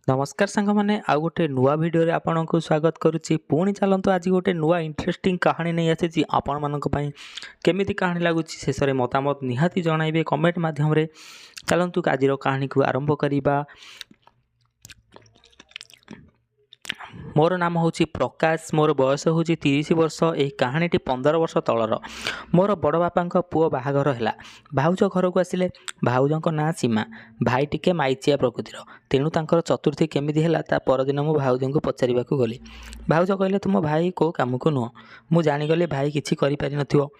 नमस्कार सांग मैंने आउ गोटे नुआ भिडियो आपण को स्वागत करुच्ची। पुणी चलतु आज गोटे नुआ इंटरेस्टिंग कहानी नहीं आसी आपण मानक पई केमिति कहानी लगुच शेष में मतामत निहाती जनइबे कमेंट माध्यम चलतु आज कहानी को आरंभ करवा। मोर नाम हूँ प्रकाश, मोर बयस हूँ 30 वर्ष। यह कहानीटी 15 वर्ष तलर। मोर बड़ बापा पुओ बाहाघर है। भाउज घर को आसिले। भाउजों ना सीमा। भाई टिके माइचिया प्रकृतिर, तेणु तांकर चतुर्थी केमिति है ता परदिन मु भाउज को पचारिबा को गली। भाउज कहले तुम भाई को काम को नुह। मु जानीगली भाई किछि करि पारि नथिबो।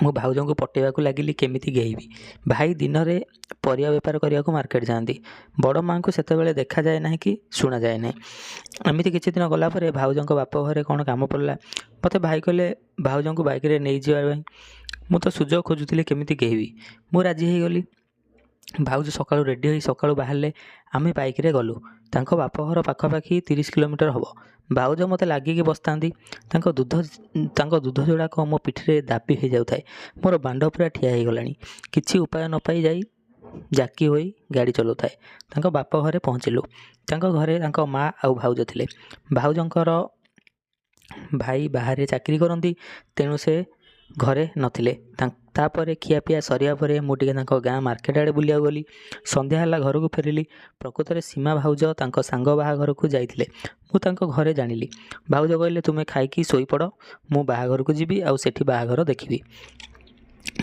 मु भाउज को पटेवा को लगिली केमिति गेइबी। भाई दिन में परिया बेपार करने को मार्केट जाती। बड़ माँ को सेतेबेले देखा जाए ना कि शुणा जाए ना। एमती किछि दिन गलापर भाउज बाप घरे कौन काम पड़ा मत भाई कहले भाउज को बाइक नहीं जावाई। मु तो सुजोग खोजुली केमिति गेइबी। मु राजी हो गली। भाउज सकाळु रेडी हो सकाळु बाहर आमे बाइक रे गलु। तांको बाप घर पाखापाखि 30 किलोमीटर हम। भाउज मत लगिकी बसता। दूध जोड़ाक मो पिठे दाबी हो जाए। मोर बांड पूरा ठिया हो गला। किसी उपाय न पाई जाई जाकी होई गाड़ी चलाऊ थाए। तांको बाप घरे पहुँचलु। तांको घरे तांको माँ आउ भाउज थिले। भाउजंकर भाई बाहर चाकरी करती, तेणु से घरे नथिले। तापर खियापिया सरिया परे मुझे गाँ मार्केट आड़े बुलिया गली। संध्या है घर को फेरिली। प्रकृत में सीमा भाउज तांको सांग बाहाघर को जाइथिले। मु तांको घरे जानिली। भाउज कहले तुमे खाइकी सोई पड़, मु बाहाघर को जीवी आउ सेठी बाहाघर देखिबी।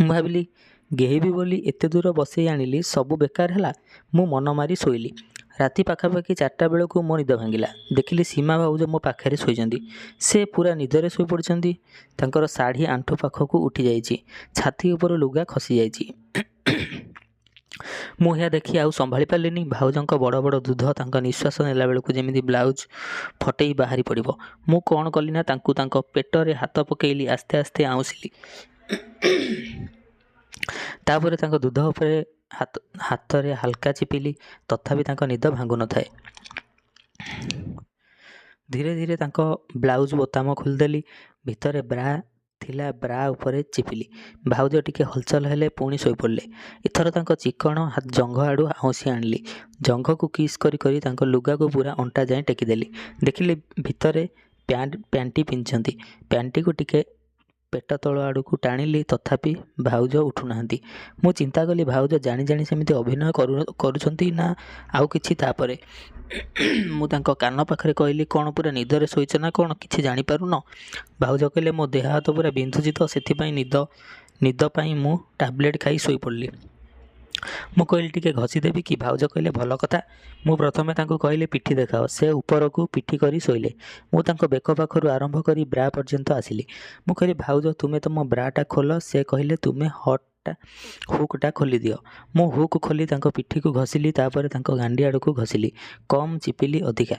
मु भाविली गेहिबी बोली एते दूर बसई आनिली, सबू बेकार है। मु मन मारी शोइली। राति पाखापाखि 4टा बेलू मो निद भांगिला। देखिली सीमा भाउज मो पाखे शोइचंदी। से पूरा निदरे शोई पड़छंदी। तांकर शाढ़ी आंठू पाखक उठी जाइछि। छाती उपर लुगा खसी जाइछि। मु या देखी आउ संभाली पारिलिनी। भाउजंक बड़ बड़ दूध तांका निश्वास नेला बेलू जेमिति ब्लाउज फटेई बाहरी पड़िबो। मु कौन कली ना तांको पेटरे हाथ पकेइली। आस्ते आस्ते आउसिली। तापर तांको दूध उपरे हाथ रे हल्का चिपिली। तथापि तांको निद भांगु न थाए। धीरे धीरे तांको ब्लाउज बोताम खोलिदेली। भितरे ब्रा थिला, ब्रा उपरे चिपिली। भाउज टिके हलचल हेले पुणी शोई पड़ले। इथर तांको चिकण हाथ जंघ आड़ू आउसी आनली। जंघ को किस करी करी तांको लुगा को पूरा अंटा जाए टेकीदेली। देखिली भितरे पैंटी पिंधछंती। पैंटी को टिके पेट तल आड़ को टाणिली, तथापि भाउज उठुना। मु चिंता कली भाउज जानी जानी सेमिति अभिनय करुछंती ना आउ किछि। तापरे मु तांको कान पाखरे कहली कौन पूरा निदरे शोइछ ना कौन, किछि जानी पारुन। भाउज कहले मो देह हाथ पूरा बिंधुछि तो सेथिपाई निद पाई मु टैबलेट खाई शोई पड़ली। मु कहली टिके घसीदेवी कि। भाउज कहले भल कथा। मु प्रथमे तांको कहली पिठी देखाओ। से ऊपर को पिठी करी शोइले। मु तांको बेक पाखरु आरंभ करी ब्रा पर्यंत आसिली। मु कहली भाउज तुमे तुम ब्राटा खोल। से कहले तुमे हुकटा खोली दियो। मु हुक खोली तांको पिठी को घसीली। तापर तांको गांडी आड़ को घसीली। कम चिपिली अधिका।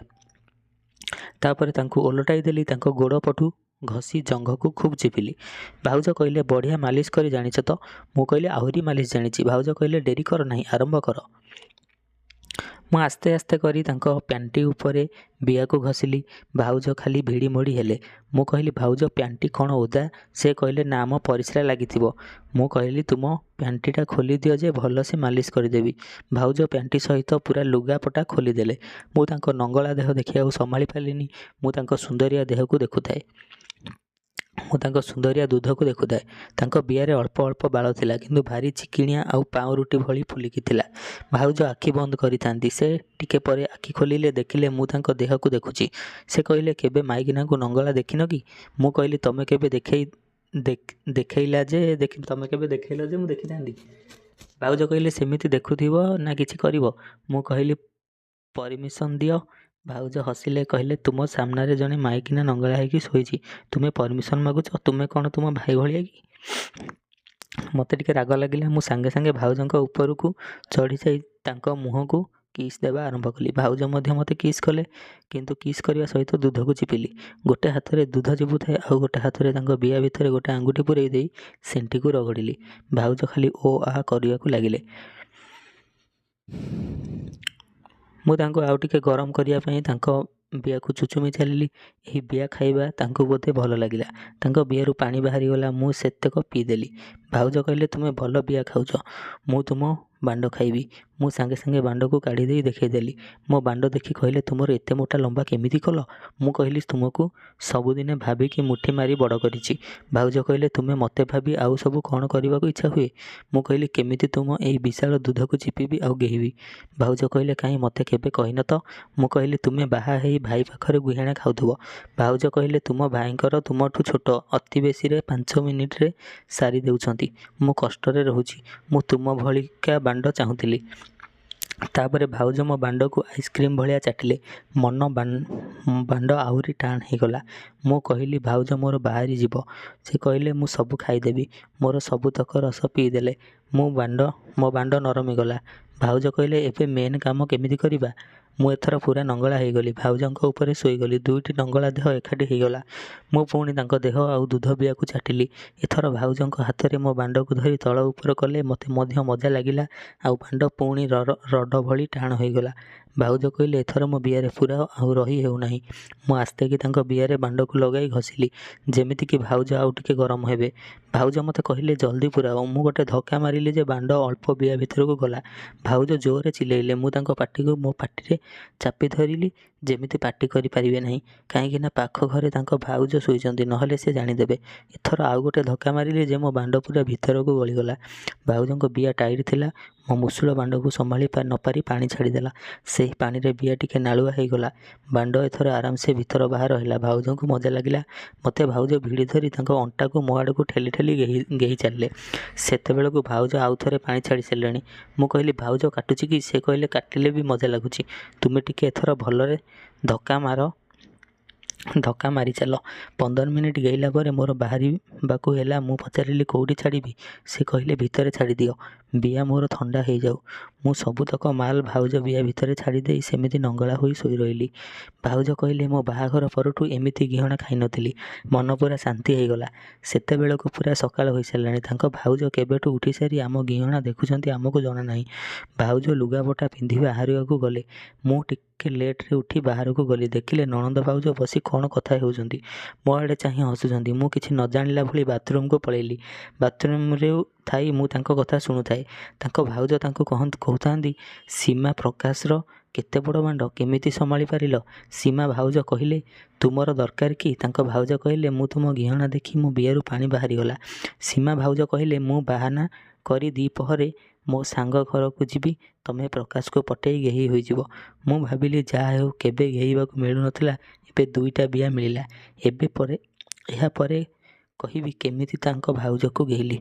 तापर तांको ओलटाई देली। तांको गोड़ पटू घसी जंघ को खूब चिपिली। भाउज कहले बढ़िया मालिश कर जानिछ तो। मु कहले आहुरी मालिश जानिछि। भाउज कहले डेरी कर नहीं, आरंभ कर। मु आस्ते आस्ते करी तांको पैंटी उपरे बिया को घसीली। भाउज खाली भिड़ी मोड़ी हेले। मु कहली भाउज पैंटी कौन ओदा? से कहले ना म परिस्रा लागिथिबो। मु कहली तुम पैंटीटा खोली दियो जे भल से मालिश करदेवी। भाउज पैंटी सहित पूरा लुगापटा खोलीदेले। मु तांको नंगला देह देखिया संभाली पारिलिनी। मु तांको सुंदरिया देह को देखुथाए। मु तांको सुंदरिया दूध को देखुथाए। तांको बियारे अल्प अल्प बाल थिला, किंतु भारी चिकिणिया आउ पाउ रुटी भली फुलिकी थिला। भाउज आखि बंद करिथांती। से टिके परे आखि खोलिले, देखिले मु तांको देह को देखुची। से कहले केबे माइकिना को नंगला देखिन कि? मु कहली तमे केबे देखैला जे तमे केबे देखैला जे मु देखिथांती। भाउज कहले सेमिति देखुथिबो ना किछि करिवो? मु कहली परमिशन दियो। भाउज हसिले, कहले तुम सामने जने माइकिना नंगला है शोची, तुम्हें परमिशन मागुच? तुम्हें कौन तुम भाई भाया कि? मत टिके राग लगिला। मु सांगे सांगे भाउजंक ऊपर को चढ़ी जाई तांको मुह को किस देवा आरंभ कली। भाउज मध्य मते किस कले, किंतु किस करने सहित दूध को चिपिली। गोटे हाथ में दूध चिपुଥାଏ, आउ गोटे हाथ में तांको बिया भितर गोटे आंगुठी पुरई दे सेंटी को रगड़िली। भाउज खाली ओ आ करने को लगिले। मु तांको आउ टिके गरम करिया पई तांको बिया को चुचुमी चलिली। यही बिया खाइबा तांको बोधे भल लगिला। तांको बियारू पानी बाहरी गला। मु सेतक पीदेली। भाउज कहले तुमे भल बिया खाउछ, मु तुम ବାଣ୍ଡ ଖାଇବି। ମୁଁ ସାଙ୍ଗେ ସାଙ୍ଗେ ବାଣ୍ଡକୁ କାଢ଼ି ଦେଇ ଦେଖାଇଦେଲି। ମୋ ବାଣ୍ଡ ଦେଖି କହିଲେ, ତୁମର ଏତେ ମୋଟା ଲମ୍ବା କେମିତି କଲ? ମୁଁ କହିଲି, ତୁମକୁ ସବୁଦିନେ ଭାବିକି ମୁଠି ମାରି ବଡ଼ କରିଛି। ଭାଉଜ କହିଲେ, ତୁମେ ମୋତେ ଭାବି ଆଉ ସବୁ କ'ଣ କରିବାକୁ ଇଚ୍ଛା ହୁଏ? ମୁଁ କହିଲି, କେମିତି ତୁମ ଏଇ ବିଶାଳ ଦୁଧକୁ ଚିପିବି ଆଉ ଗେହିବି। ଭାଉଜ କହିଲେ, କାହିଁ ମୋତେ କେବେ କହିନ ତ? ମୁଁ କହିଲି, ତୁମେ ବାହା ହେଇ ଭାଇ ପାଖରେ ଗୁହାଣ ଖାଉଥିବ। ଭାଉଜ କହିଲେ, ତୁମ ଭାଇଙ୍କର ତୁମଠୁ ଛୋଟ, ଅତି ବେଶୀରେ 5 ମିନିଟ୍ରେ ସାରି ଦେଉଛନ୍ତି। ମୁଁ କଷ୍ଟରେ ରହୁଛି। ମୁଁ ତୁମ ଭଳିକା ବାଣ୍ଡ ଚାହୁଁଥିଲି। ତାପରେ ଭାଉଜ ମୋ ବାଣ୍ଡକୁ ଆଇସ୍କ୍ରିମ୍ ଭଳିଆ ଚାଟିଲେ। ବାଣ୍ଡ ଆହୁରି ଟାଣ ହେଇଗଲା। ମୁଁ କହିଲି, ଭାଉଜ ମୋର ବାହାରି ଯିବ। ସେ କହିଲେ, ମୁଁ ସବୁ ଖାଇଦେବି। ମୋର ସବୁତକ ରସ ପିଇଦେଲେ। ମୋ ବାଣ୍ଡ ନରମିଗଲା। ଭାଉଜ କହିଲେ, ଏବେ ମେନ୍ କାମ କେମିତି କରିବା? ମୁଁ ଏଥର ପୁରା ନଙ୍ଗଳା ହେଇଗଲି। ଭାଉଜଙ୍କ ଉପରେ ଶୋଇଗଲି। 2ଟି ନଙ୍ଗଳା ଦେହ ଏକାଠି ହେଇଗଲା। ମୁଁ ପୁଣି ତାଙ୍କ ଦେହ ଆଉ ଦୁଧ ବିଆକୁ ଚାଟିଲି। ଏଥର ଭାଉଜଙ୍କ ହାତରେ ମୋ ବାଣ୍ଡକୁ ଧରି ତଳ ଉପର କଲେ। ମୋତେ ମଧ୍ୟ ମଜା ଲାଗିଲା ଆଉ ବାଣ୍ଡ ପୁଣି ରଡ଼ ଭଳି ଟାଣ ହୋଇଗଲା। ଭାଉଜ କହିଲେ, ଏଥର ମୋ ବିଆରେ ପୁରାଅ, ଆଉ ରହି ହେଉନାହିଁ। ମୁଁ ଆସ୍ତେକି ତାଙ୍କ ବିଆରେ ବାଣ୍ଡକୁ ଲଗାଇ ଘଷିଲି, ଯେମିତିକି ଭାଉଜ ଆଉ ଟିକେ ଗରମ ହେବେ। ଭାଉଜ ମୋତେ କହିଲେ, ଜଲ୍ଦି ପୁରାଅ। ମୁଁ ଗୋଟେ ଧକ୍କା ମାରିଲି ଯେ ବାଣ୍ଡ ଅଳ୍ପ ବିଆ ଭିତରକୁ ଗଲା। ଭାଉଜ ଜୋରରେ ଚିଲେଇଲେ। ମୁଁ ତାଙ୍କ ପାଟିକୁ ମୋ ପାଟିରେ ଚାପି ଧରିଲି, ଯେମିତି ପାଟି କରିପାରିବେ ନାହିଁ। କାହିଁକିନା ପାଖ ଘରେ ତାଙ୍କ ଭାଉଜ ଶୋଇଛନ୍ତି, ନହେଲେ ସେ ଜାଣିଦେବେ। ଏଥର ଆଉ ଗୋଟେ ଧକ୍କା ମାରିଲି ଯେ ମୋ ବାଣ୍ଡ ପୁରା ଭିତରକୁ ଗଳିଗଲା। ଭାଉଜଙ୍କ ବିଆ ଟାଇଟ୍ ଥିଲା। ମୋ ମୁଷଳ ବାଣ୍ଡକୁ ସମ୍ଭାଳି ନପାରି ପାଣି ଛାଡ଼ିଦେଲା। ସେହି ପାଣିରେ ବିଆ ଟିକେ ନାଳୁଆ ହେଇଗଲା। ବାଣ୍ଡ ଏଥର ଆରାମସେ ଭିତର ବାହାର ହେଲା। ଭାଉଜଙ୍କୁ ମଜା ଲାଗିଲା। ମୋତେ ଭାଉଜ ଭିଡ଼ି ଧରି ତାଙ୍କ ଅଣ୍ଟାକୁ ମୋ ଆଡ଼କୁ ଠେଲି ଠେଲି ଗେହି ଚାଲିଲେ। ସେତେବେଳକୁ ଭାଉଜ ଆଉ ଥରେ ପାଣି ଛାଡ଼ି ସାରିଲେଣି। ମୁଁ କହିଲି, ଭାଉଜ କାଟୁଛି କି? ସେ କହିଲେ, କାଟିଲେ ବି ମଜା ଲାଗୁଛି। ତୁମେ ଟିକେ ଏଥର ଭଲରେ ଧକ୍କା ମାରି ଚାଲ। 15 ମିନିଟ୍ ଗେଇଲା ପରେ ମୋର ବାହାରିବାକୁ ହେଲା। ମୁଁ ପଚାରିଲି, କେଉଁଠି ଛାଡ଼ିବି? ସେ କହିଲେ, ଭିତରେ ଛାଡ଼ିଦିଅ। ବିଆ ମୋର ଥଣ୍ଡା ହେଇଯାଉ। ମୁଁ ସବୁତକ ମାଲ୍ ଭାଉଜ ବିଆ ଭିତରେ ଛାଡ଼ିଦେଇ ସେମିତି ନଙ୍ଗଳା ହୋଇ ଶୋଇ ରହିଲି। ଭାଉଜ କହିଲେ, ମୋ ବାହାଘର ପରଠୁ ଏମିତି ଗିହଣା ଖାଇନଥିଲି। ମନ ପୁରା ଶାନ୍ତି ହେଇଗଲା। ସେତେବେଳକୁ ପୁରା ସକାଳ ହୋଇସାରିଲାଣି। ତାଙ୍କ ଭାଉଜ କେବେଠୁ ଉଠିସାରି ଆମ ଗିହଣା ଦେଖୁଛନ୍ତି ଆମକୁ ଜଣାନାହିଁ। ଭାଉଜ ଲୁଗାପଟା ପିନ୍ଧି ବାହାରିବାକୁ ଗଲେ। ମୁଁ ଟିକେ ଲେଟ୍ରେ ଉଠି ବାହାରକୁ ଗଲି। ଦେଖିଲେ ନଣନ୍ଦ ଭାଉଜ ବସି କ'ଣ କଥା ହେଉଛନ୍ତି। ମୋ ଆଡ଼େ ଚାହିଁ ହସୁଛନ୍ତି। ମୁଁ କିଛି ନ ଜାଣିଲା ଭଳି ବାଥରୁମ୍କୁ ପଳେଇଲି। ବାଥରୁମ୍ରେ ଥାଇ ମୁଁ ତାଙ୍କ କଥା ଶୁଣୁଥାଏ। ତାଙ୍କ ଭାଉଜ ତାଙ୍କୁ କହୁଥାନ୍ତି, ସୀମା ପ୍ରକାଶର କେତେ ବଡ଼ ବାଣ୍ଡ, କେମିତି ସମ୍ଭାଳି ପାରିଲ? ସୀମା ଭାଉଜ କହିଲେ, ତୁମର ଦରକାର କି? ତାଙ୍କ ଭାଉଜ କହିଲେ, ମୁଁ ତୁମ ଗିହଣା ଦେଖି ମୋ ବିଆରୁ ପାଣି ବାହାରିଗଲା। ସୀମା ଭାଉଜ କହିଲେ, ମୁଁ ବାହାନା କରି ଦ୍ୱିପହରେ ମୋ ସାଙ୍ଗ ଘରକୁ ଯିବି। ତମେ ପ୍ରକାଶକୁ ପଟେଇ ଗେହି ହୋଇଯିବ। ମୁଁ ଭାବିଲି, ଯାହା ହେଉ, କେବେ ଗେହିବାକୁ ମିଳୁନଥିଲା, ଏବେ 2ଟା ବିଆ ମିଳିଲା। ଏହା ପରେ କହିବି କେମିତି ତାଙ୍କ ଭାଉଜକୁ ଗେହିଲି।